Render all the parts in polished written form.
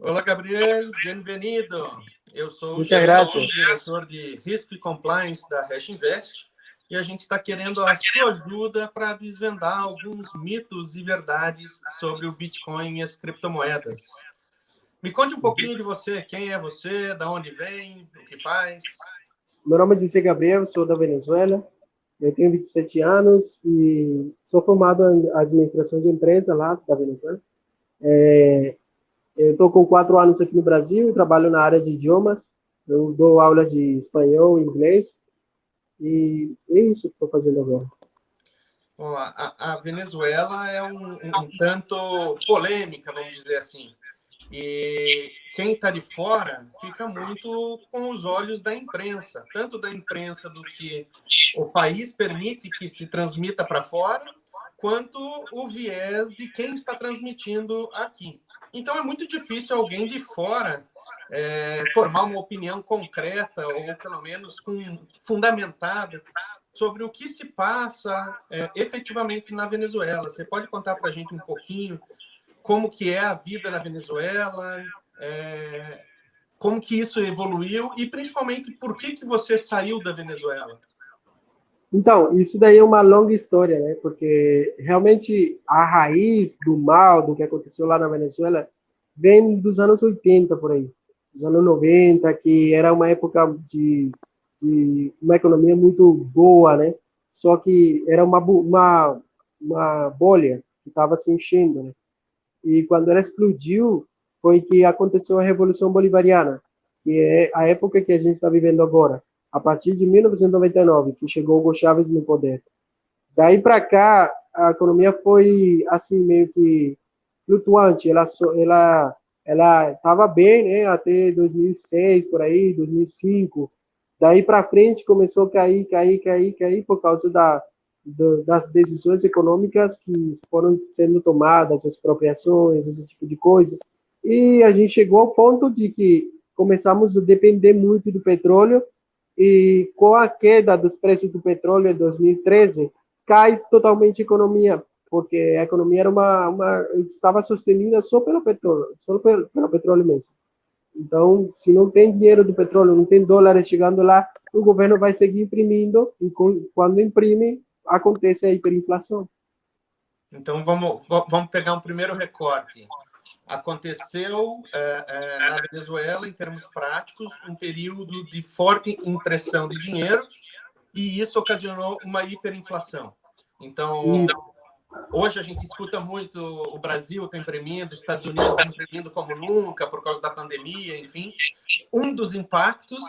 Olá, Gabriel, bem-vindo. Eu sou o Muchas gerente, gracias. diretor de Risco e Compliance da Hash Invest, e a gente está querendo a sua ajuda para desvendar alguns mitos e verdades sobre o Bitcoin e as criptomoedas. Me conte um pouquinho de você, quem é você, da onde vem, o que faz. Meu nome é José Gabriel, sou da Venezuela. Eu tenho 27 anos e sou formado em administração de empresa lá da Venezuela. Eu estou com 4 anos aqui no Brasil e trabalho na área de idiomas. Eu dou aulas de espanhol e inglês. E é isso que estou fazendo agora. Bom, a Venezuela é um tanto polêmica, vamos dizer assim. E quem está de fora fica muito com os olhos da imprensa, tanto da imprensa do que o país permite que se transmita para fora, quanto o viés de quem está transmitindo aqui. Então é muito difícil alguém de fora formar uma opinião concreta ou pelo menos fundamentada sobre o que se passa efetivamente na Venezuela. Você pode contar para a gente um pouquinho como que é a vida na Venezuela, como que isso evoluiu e, principalmente, por que você saiu da Venezuela? Então, isso daí é uma longa história, né? Porque realmente a raiz do mal, do que aconteceu lá na Venezuela, vem dos anos 80 por aí. Dos anos 90, que era uma época de uma economia muito boa, né? Só que era uma bolha que estava se enchendo, né? E quando ela explodiu, foi que aconteceu a Revolução Bolivariana, que é a época que a gente está vivendo agora, a partir de 1999, que chegou Hugo Chávez no poder. Daí para cá, a economia foi assim meio que flutuante. Ela estava bem, né, até 2006 por aí, 2005. Daí para frente começou a cair por causa das decisões econômicas que foram sendo tomadas, as expropriações, esse tipo de coisas. E a gente chegou ao ponto de que começamos a depender muito do petróleo e com a queda dos preços do petróleo em 2013, cai totalmente a economia, porque a economia estava sostenida só pelo petróleo, pelo petróleo mesmo. Então, se não tem dinheiro do petróleo, não tem dólares chegando lá, o governo vai seguir imprimindo e quando imprime, acontece a hiperinflação. Então, vamos pegar um primeiro recorte. Aconteceu na Venezuela, em termos práticos, um período de forte impressão de dinheiro e isso ocasionou uma hiperinflação. Então, hoje a gente escuta muito o Brasil está imprimindo, os Estados Unidos imprimindo como nunca por causa da pandemia, enfim. Um dos impactos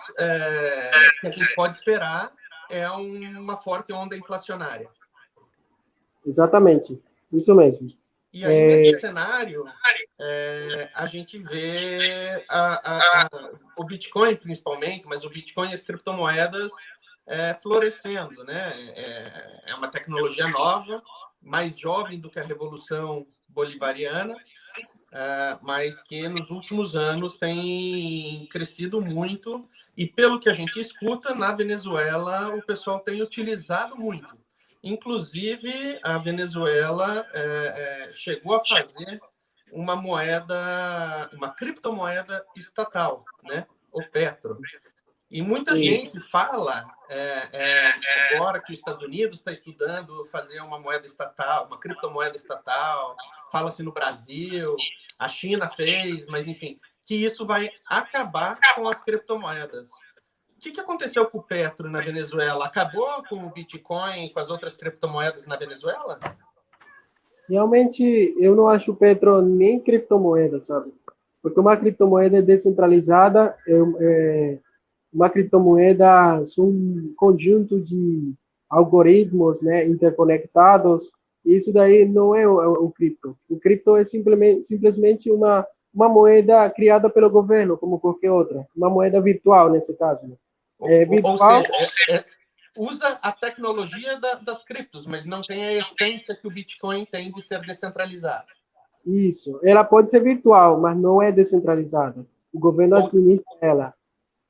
que a gente pode esperar é uma forte onda inflacionária. Exatamente, isso mesmo. E aí, nesse cenário, a gente vê o Bitcoin, principalmente, mas o Bitcoin e as criptomoedas florescendo, né? É uma tecnologia nova, mais jovem do que a Revolução Bolivariana, mas que nos últimos anos tem crescido muito. E pelo que a gente escuta, na Venezuela, o pessoal tem utilizado muito. Inclusive, a Venezuela chegou a fazer uma criptomoeda estatal, né? O Petro. E muita gente fala agora que os Estados Unidos está estudando fazer uma moeda estatal, uma criptomoeda estatal, fala-se no Brasil, a China fez, mas enfim, que isso vai acabar com as criptomoedas. O que aconteceu com o Petro na Venezuela? Acabou com o Bitcoin, com as outras criptomoedas na Venezuela? Realmente, eu não acho o Petro nem criptomoeda, sabe? Porque uma criptomoeda é descentralizada, uma criptomoeda são um conjunto de algoritmos, né, interconectados. Isso daí não é o cripto. O cripto é simplesmente uma moeda criada pelo governo, como qualquer outra. Uma moeda virtual, nesse caso. Né? Ou seja, usa a tecnologia das criptos, mas não tem a essência que o Bitcoin tem de ser descentralizado. Isso. Ela pode ser virtual, mas não é descentralizada. O governo administra ela.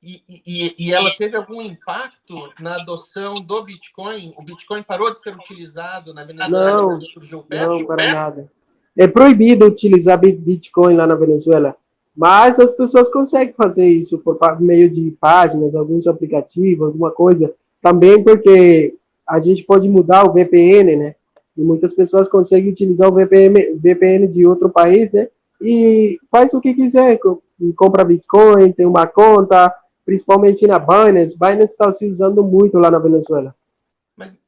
E ela teve algum impacto na adoção do Bitcoin? O Bitcoin parou de ser utilizado na Venezuela desde que surgiu o Petro? Não, para nada. É proibido utilizar Bitcoin lá na Venezuela. Mas as pessoas conseguem fazer isso por meio de páginas, alguns aplicativos, alguma coisa. Também porque a gente pode mudar o VPN, né? E muitas pessoas conseguem utilizar o VPN de outro país, né? E faz o que quiser, compra Bitcoin, tem uma conta, principalmente na Binance. Binance está se usando muito lá na Venezuela.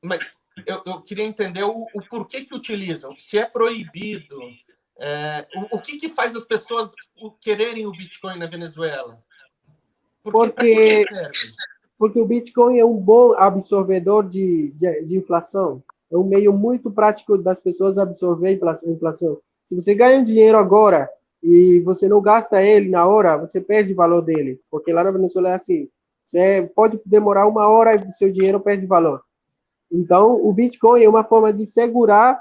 Mas eu queria entender o porquê que utilizam. Se é proibido, o que faz as pessoas quererem o Bitcoin na Venezuela? Para que ele Porque, serve? porque o Bitcoin é um bom absorvedor de inflação. É um meio muito prático das pessoas absorver inflação. Se você ganha um dinheiro agora e você não gasta ele na hora, você perde o valor dele. Porque lá na Venezuela é assim. Você pode demorar uma hora e seu dinheiro perde valor. Então, o Bitcoin é uma forma de segurar,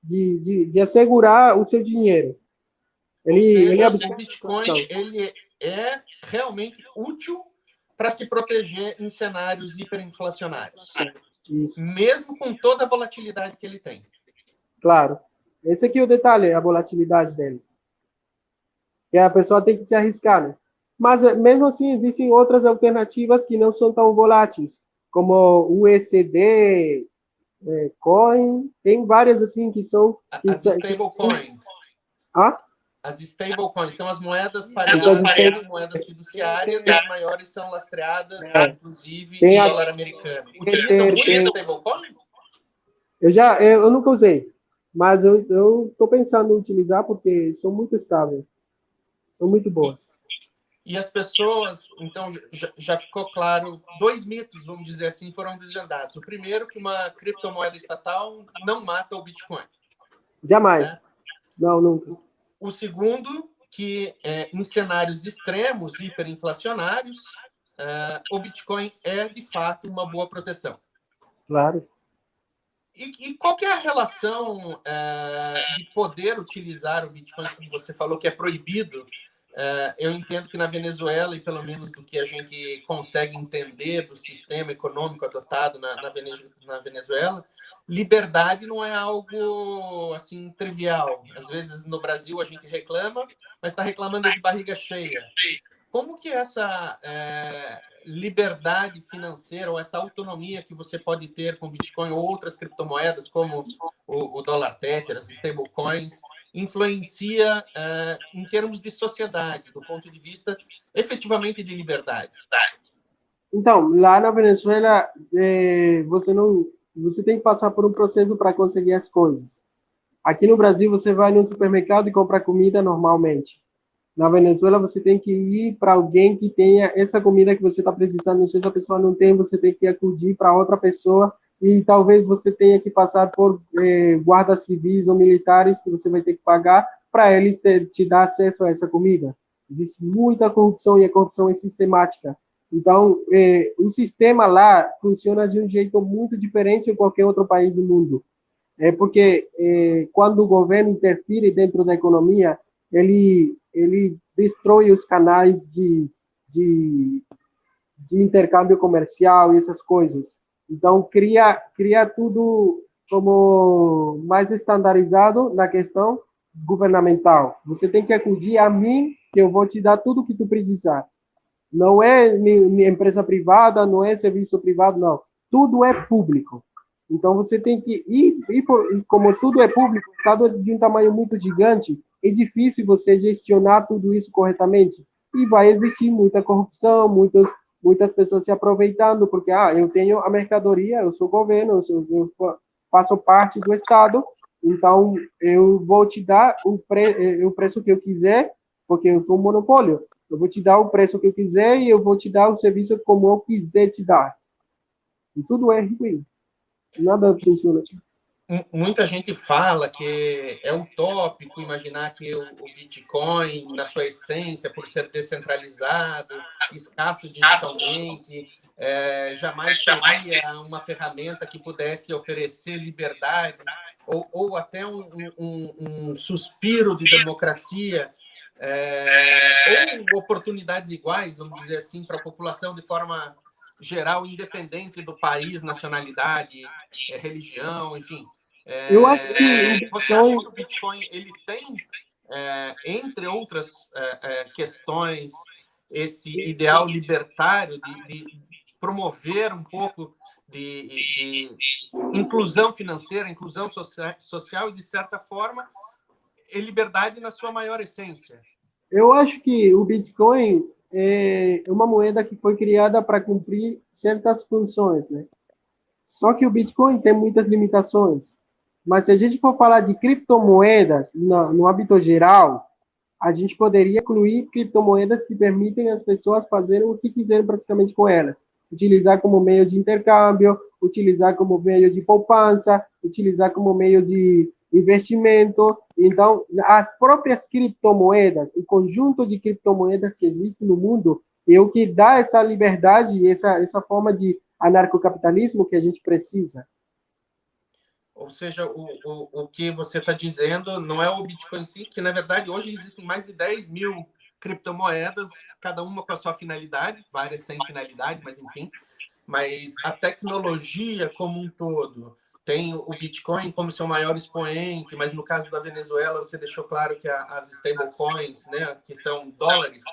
de assegurar o seu dinheiro. Ou Ele seja, o absorve a Bitcoin inflação. ele é realmente útil para se proteger em cenários hiperinflacionários, Isso, mesmo com toda a volatilidade que ele tem. claro. Esse aqui é o detalhe, a volatilidade dele. Que a pessoa tem que se arriscar, né? Mas mesmo assim existem outras alternativas que não são tão voláteis, como o ECD, Coin, tem várias assim que são As stablecoins. ah? As stablecoins são as moedas Então, pareadas com moedas fiduciárias e as maiores são lastreadas, inclusive, tem em a dólar americano. Utilizam Tether, muito stablecoin? eu nunca usei, mas eu estou pensando em utilizar porque são muito estáveis, são muito E, boas. e as pessoas, então, já ficou claro, dois mitos, vamos dizer assim, foram desvendados. O primeiro, que uma criptomoeda estatal não mata o Bitcoin, Jamais. certo? Não, nunca. O segundo, que em cenários extremos, hiperinflacionários, o Bitcoin é, de fato, uma boa proteção. Claro. E qual que é a relação de poder utilizar o Bitcoin? Você falou que é proibido. Eu entendo que na Venezuela, e pelo menos do que a gente consegue entender do sistema econômico adotado na Venezuela, liberdade não é algo assim trivial. Às vezes no Brasil a gente reclama, mas está reclamando de barriga cheia. Como que essa liberdade financeira ou essa autonomia que você pode ter com Bitcoin ou outras criptomoedas, como o dólar Tether, as stablecoins, influencia em termos de sociedade, do ponto de vista efetivamente de liberdade? Então, lá na Venezuela, você tem que passar por um processo para conseguir as coisas. Aqui no Brasil, você vai no supermercado e compra comida normalmente. Na Venezuela, você tem que ir para alguém que tenha essa comida que você está precisando. Se essa pessoa não tem, você tem que acudir para outra pessoa e talvez você tenha que passar por guardas civis ou militares que você vai ter que pagar para eles te dar acesso a essa comida. Existe muita corrupção e a corrupção é sistemática. Então, o sistema lá funciona de um jeito muito diferente de qualquer outro país do mundo. É porque quando o governo interfere dentro da economia, ele destrói os canais de, de intercâmbio comercial e essas coisas. Então, cria tudo como mais estandarizado na questão governamental. Você tem que acudir a mim, que eu vou te dar tudo o que tu precisar. Não é minha empresa privada, não é serviço privado, não. Tudo é público. Então você tem que ir como tudo é público, cada de um tamanho muito gigante, é difícil você gestionar tudo isso corretamente. E vai existir muita corrupção, muitas pessoas se aproveitando, porque eu tenho a mercadoria, eu sou governo, eu faço parte do Estado, então eu vou te dar o preço que eu quiser, porque eu sou um monopólio. Eu vou te dar o preço que eu quiser e eu vou te dar o serviço como eu quiser te dar. E tudo é ruim. Nada funciona assim. Muita gente fala que é utópico imaginar que o Bitcoin, na sua essência, por ser descentralizado, escasso digitalmente, jamais seria uma ferramenta que pudesse oferecer liberdade ou até um suspiro de democracia, ou oportunidades iguais, vamos dizer assim, para a população de forma geral, independente do país, nacionalidade, religião, enfim. Eu acho que o Você acha Bitcoin, que o Bitcoin ele tem entre outras questões, esse ideal libertário de promover um pouco de inclusão financeira, inclusão social e, de certa forma, liberdade na sua maior essência. Eu acho que o Bitcoin é uma moeda que foi criada para cumprir certas funções, né? Só que o Bitcoin tem muitas limitações. Mas se a gente for falar de criptomoedas no âmbito geral, a gente poderia incluir criptomoedas que permitem as pessoas fazerem o que quiserem praticamente com elas. Utilizar como meio de intercâmbio, utilizar como meio de poupança, utilizar como meio de investimento. Então, as próprias criptomoedas, o conjunto de criptomoedas que existe no mundo, é o que dá essa liberdade, essa forma de anarcocapitalismo que a gente precisa. Ou seja, o que você está dizendo não é o Bitcoin em si, que, na verdade, hoje existem mais de 10 mil criptomoedas, cada uma com a sua finalidade, várias sem finalidade, mas enfim. Mas a tecnologia como um todo tem o Bitcoin como seu maior expoente, mas no caso da Venezuela, você deixou claro que as stablecoins, né, que são dólares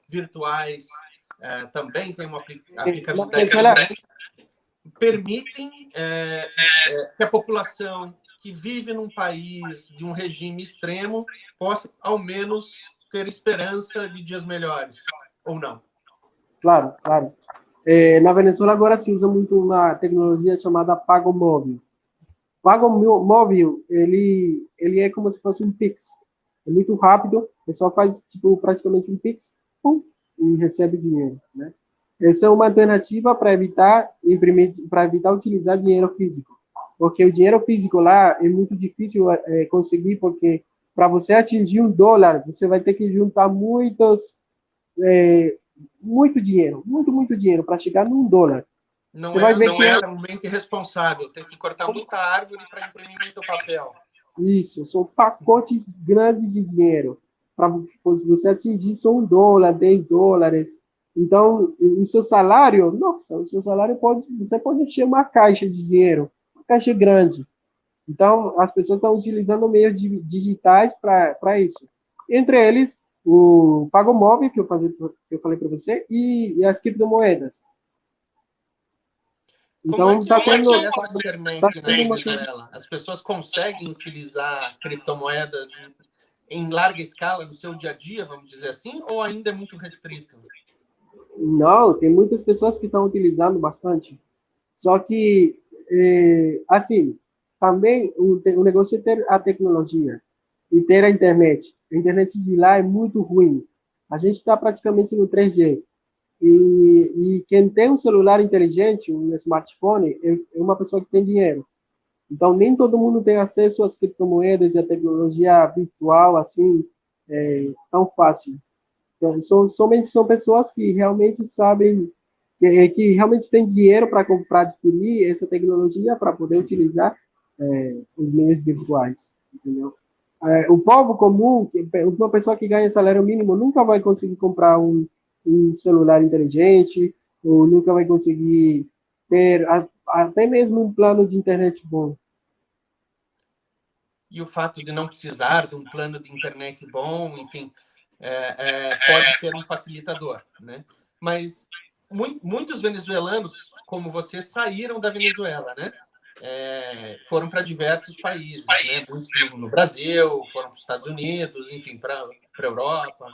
virtuais, também tem uma aplicabilidade grande, permitem que a população que vive num país de um regime extremo possa, ao menos, ter esperança de dias melhores, ou não? Claro, claro. Na Venezuela agora se usa muito uma tecnologia chamada Pago Móvel. Pago Móvel, ele é como se fosse um Pix. É muito rápido, o pessoal faz tipo, praticamente um Pix, pum, e recebe dinheiro, né? Essa é uma alternativa para evitar imprimir, para evitar utilizar dinheiro físico, porque o dinheiro físico lá é muito difícil conseguir, porque para você atingir $1, você vai ter que juntar muito dinheiro, muito dinheiro para chegar num $1. Não você vai ver não é realmente responsável, tem que cortar muita árvore para imprimir muito papel. Isso, são pacotes grandes de dinheiro. Para você atingir, são $1, $10. Então, o seu salário, nossa, o seu salário você pode encher uma caixa de dinheiro, uma caixa grande. Então, as pessoas estão utilizando meios digitais para isso. Entre eles, o Pago Móvel, que eu falei para você, e as criptomoedas. Como é que é o acesso à internet na Venezuela? As pessoas conseguem utilizar criptomoedas em larga escala no seu dia a dia, vamos dizer assim, ou ainda é muito restrito? Não, tem muitas pessoas que estão utilizando bastante. Só que, assim, também o negócio é ter a tecnologia e ter a internet. A internet de lá é muito ruim. A gente está praticamente no 3G. E quem tem um celular inteligente, um smartphone, é uma pessoa que tem dinheiro. Então, nem todo mundo tem acesso às criptomoedas e à tecnologia virtual, assim, tão fácil. Então, somente são pessoas que realmente sabem, que realmente têm dinheiro para comprar, adquirir essa tecnologia para poder utilizar os meios virtuais, entendeu? O povo comum, uma pessoa que ganha salário mínimo, nunca vai conseguir comprar um celular inteligente, ou nunca vai conseguir ter até mesmo um plano de internet bom. E o fato de não precisar de um plano de internet bom, enfim, pode ser um facilitador, né? Mas muitos venezuelanos, como você, saíram da Venezuela, né? Foram para diversos países, né? Muitos no Brasil, foram para os Estados Unidos, enfim, para a Europa.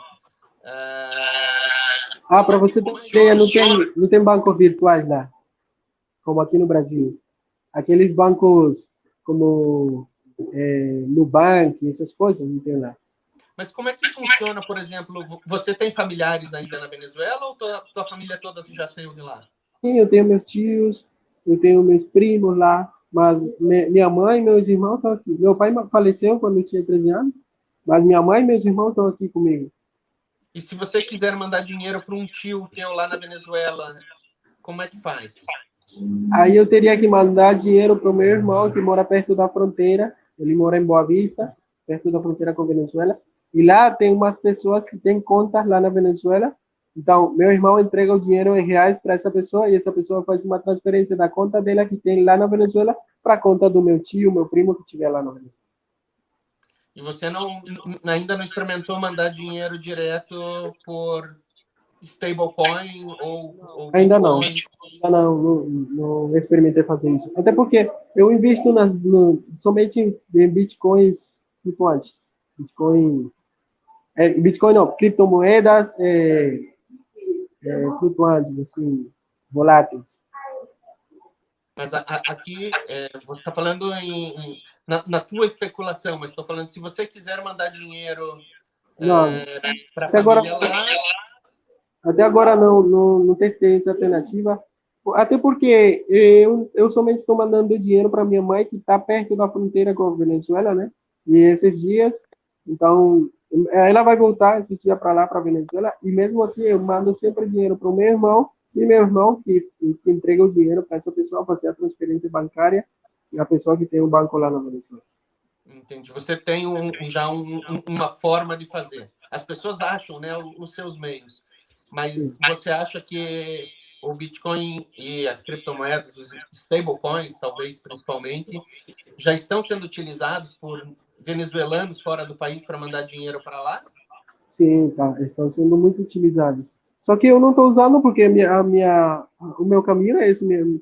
Para você ter uma ideia, não tem bancos virtuais lá, como aqui no Brasil. Aqueles bancos como Nubank, essas coisas, não tem lá. Mas como é que funciona, por exemplo, você tem familiares ainda na Venezuela ou tua família toda já saiu de lá? Sim, eu tenho meus tios, eu tenho meus primos lá, mas minha mãe e meus irmãos estão aqui. Meu pai faleceu quando eu tinha 13 anos, mas minha mãe e meus irmãos estão aqui comigo. E se você quiser mandar dinheiro para um tio teu lá na Venezuela, como é que faz? Aí eu teria que mandar dinheiro para o meu irmão, que mora perto da fronteira. Ele mora em Boa Vista, perto da fronteira com a Venezuela. E lá tem umas pessoas que têm contas lá na Venezuela. Então, meu irmão entrega o dinheiro em reais para essa pessoa e essa pessoa faz uma transferência da conta dela que tem lá na Venezuela para a conta do meu tio, meu primo que estiver lá na Venezuela. E você ainda não experimentou mandar dinheiro direto por stablecoin ou Ainda não. Bitcoin? Ainda não experimentei fazer isso. Até porque eu invisto somente em bitcoins flutuantes. Bitcoin não, criptomoedas flutuantes, assim, voláteis. Mas aqui você está falando na tua especulação, mas estou falando se você quiser mandar dinheiro Não, para a até agora, família lá. até agora não testei essa alternativa. Até porque eu somente estou mandando dinheiro para minha mãe, que está perto da fronteira com a Venezuela, né? E esses dias, então, ela vai voltar esses dias para lá, para a Venezuela, e mesmo assim eu mando sempre dinheiro para o meu irmão, e meu irmão que entrega o dinheiro para essa pessoa fazer a transferência bancária, e a pessoa que tem um banco lá na Venezuela. Entendi. Você tem já uma forma de fazer. As pessoas acham, né, os seus meios, mas Sim. você acha que o Bitcoin e as criptomoedas, os stablecoins, talvez principalmente, já estão sendo utilizados por venezuelanos fora do país para mandar dinheiro para lá? Sim, tá, estão sendo muito utilizados. Só que eu não estou usando porque o meu caminho é esse mesmo.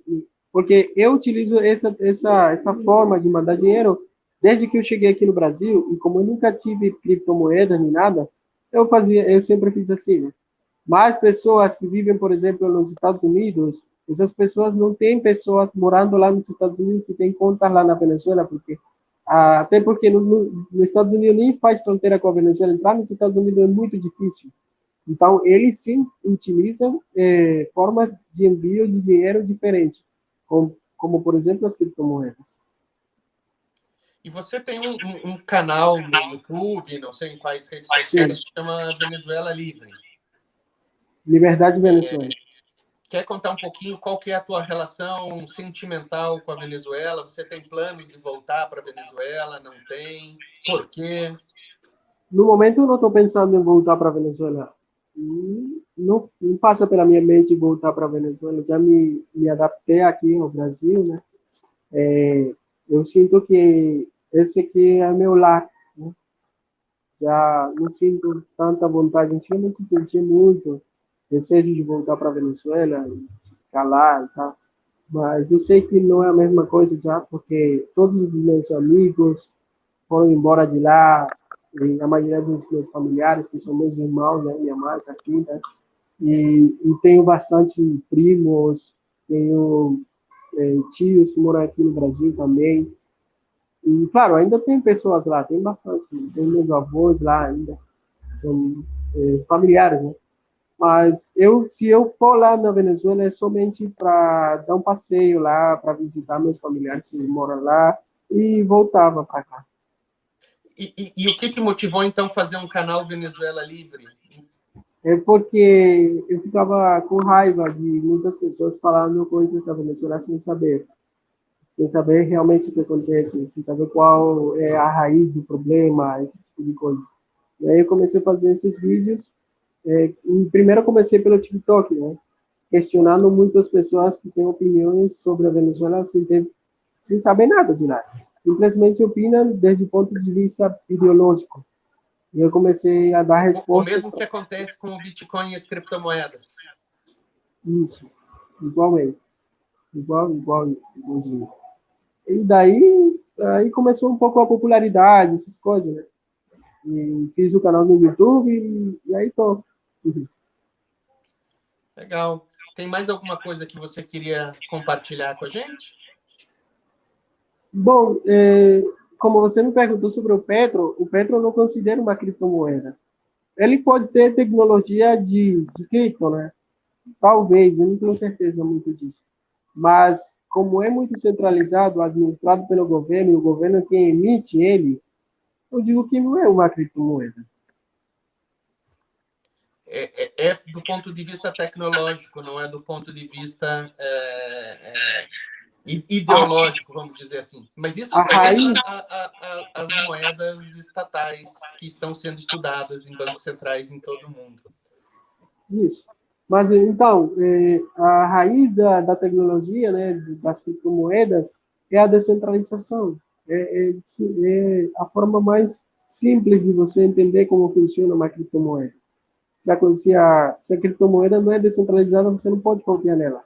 Porque eu utilizo essa forma de mandar dinheiro desde que eu cheguei aqui no Brasil, e como eu nunca tive criptomoeda nem nada, eu sempre fiz assim, né? Mas pessoas que vivem, por exemplo, nos Estados Unidos, essas pessoas não têm pessoas morando lá nos Estados Unidos que têm contas lá na Venezuela, porque até porque nos Estados Unidos nem faz fronteira com a Venezuela, entrar nos Estados Unidos é muito difícil. Então, eles sim utilizam formas de envio de dinheiro diferentes, como por exemplo, as criptomoedas. E você tem um canal no YouTube, não sei em quais redes Sim, sociais, que chama Venezuela Livre. Liberdade Venezuela. Quer contar um pouquinho qual que é a tua relação sentimental com a Venezuela? Você tem planos de voltar para a Venezuela? Não tem? Por quê? No momento, eu não estou pensando em voltar para a Venezuela. Não passa pela minha mente voltar para a Venezuela. Já me adaptei aqui no Brasil, né? Eu sinto que esse aqui é meu lar, né? Já não sinto tanta vontade. Antigamente senti muito desejo de voltar para a Venezuela, ficar lá e tal. Mas eu sei que não é a mesma coisa já, porque todos os meus amigos foram embora de lá, e a maioria dos meus familiares, que são meus irmãos, né? Minha mãe está aqui, né? E tenho bastante primos, tenho tios que moram aqui no Brasil também. E, claro, ainda tem pessoas lá, tem bastante. Tem meus avós lá ainda, são familiares, né? Mas se eu for lá na Venezuela, é somente para dar um passeio lá, para visitar meus familiares que moram lá e voltava para cá. E o que motivou, então, fazer um canal Venezuela Livre? É porque eu ficava com raiva de muitas pessoas falando coisas da Venezuela sem saber realmente o que acontece, sem saber qual é a raiz do problema, esse tipo de coisa. E aí eu comecei a fazer esses vídeos. Primeiro eu comecei pelo TikTok, né? Questionando muitas pessoas que têm opiniões sobre a Venezuela sem saber nada de lá. Simplesmente opinam desde o ponto de vista ideológico. E eu comecei a dar O respostas. mesmo que acontece com o Bitcoin e as criptomoedas. Isso, igualmente. Igualzinho. E daí começou um pouco a popularidade, essas coisas, né? E fiz o canal no YouTube e aí tô. Legal. Tem mais alguma coisa que você queria compartilhar com a gente? Bom, como você me perguntou sobre o Petro eu não considero uma criptomoeda. Ele pode ter tecnologia de cripto, né? Talvez, eu não tenho certeza muito disso. Mas, como é muito centralizado, administrado pelo governo, e o governo é quem emite ele, eu digo que não é uma criptomoeda. É do ponto de vista tecnológico, não é do ponto de vista ideológico, vamos dizer assim. Mas isso A segue raiz, as moedas estatais que estão sendo estudadas em bancos centrais em todo o mundo. isso. Mas, então, a raiz da tecnologia, né, das criptomoedas, é a descentralização. É a forma mais simples de você entender como funciona uma criptomoeda. Se a criptomoeda não é descentralizada, você não pode confiar nela.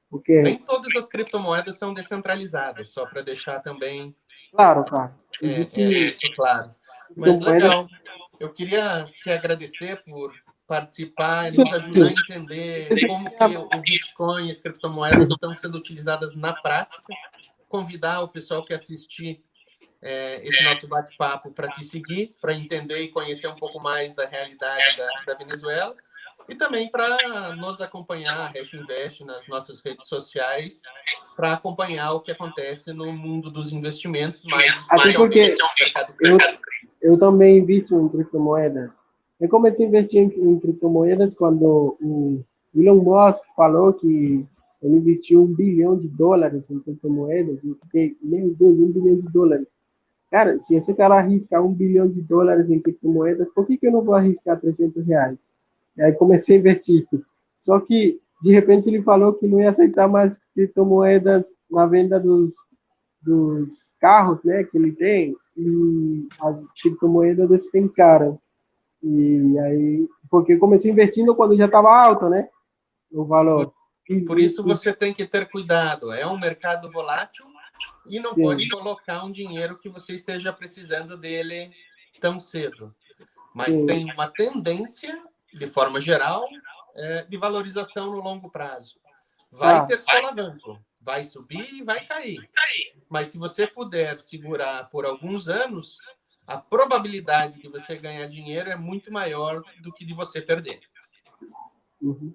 Nem Porque, todas as criptomoedas são descentralizadas, só para deixar também claro, cara, existe isso claro. Mas criptomoedas. legal. Eu queria te agradecer por participar e nos ajudar a entender como que o Bitcoin e as criptomoedas estão sendo utilizadas na prática. Convidar o pessoal que assistir esse nosso bate-papo para te seguir, para entender e conhecer um pouco mais da realidade da Venezuela e também para nos acompanhar, a Hash Invest, nas nossas redes sociais, para acompanhar o que acontece no mundo dos investimentos, mais Até especialmente porque no mercado eu, cripto. eu também invisto em criptomoedas. Eu comecei a investir em criptomoedas quando o Elon Musk falou que ele investiu US$ 1 bilhão em criptomoedas. E eu fiquei, meu Deus, US$ 1 bilhão. Cara, se esse cara arriscar US$ 1 bilhão em criptomoedas, por que eu não vou arriscar R$ 300? E aí comecei a investir. Só que, de repente, ele falou que não ia aceitar mais criptomoedas na venda dos carros, né, que ele tem, e as criptomoedas despencaram. E aí, porque eu comecei investindo quando já estava alto, né, o valor. Por isso você tem que ter cuidado. É um mercado volátil e não pode colocar um dinheiro que você esteja precisando dele tão cedo. Mas tem uma tendência, de forma geral, de valorização no longo prazo. Vai ter solavanco, vai subir e vai cair. Mas se você puder segurar por alguns anos, a probabilidade de você ganhar dinheiro é muito maior do que de você perder. Uhum.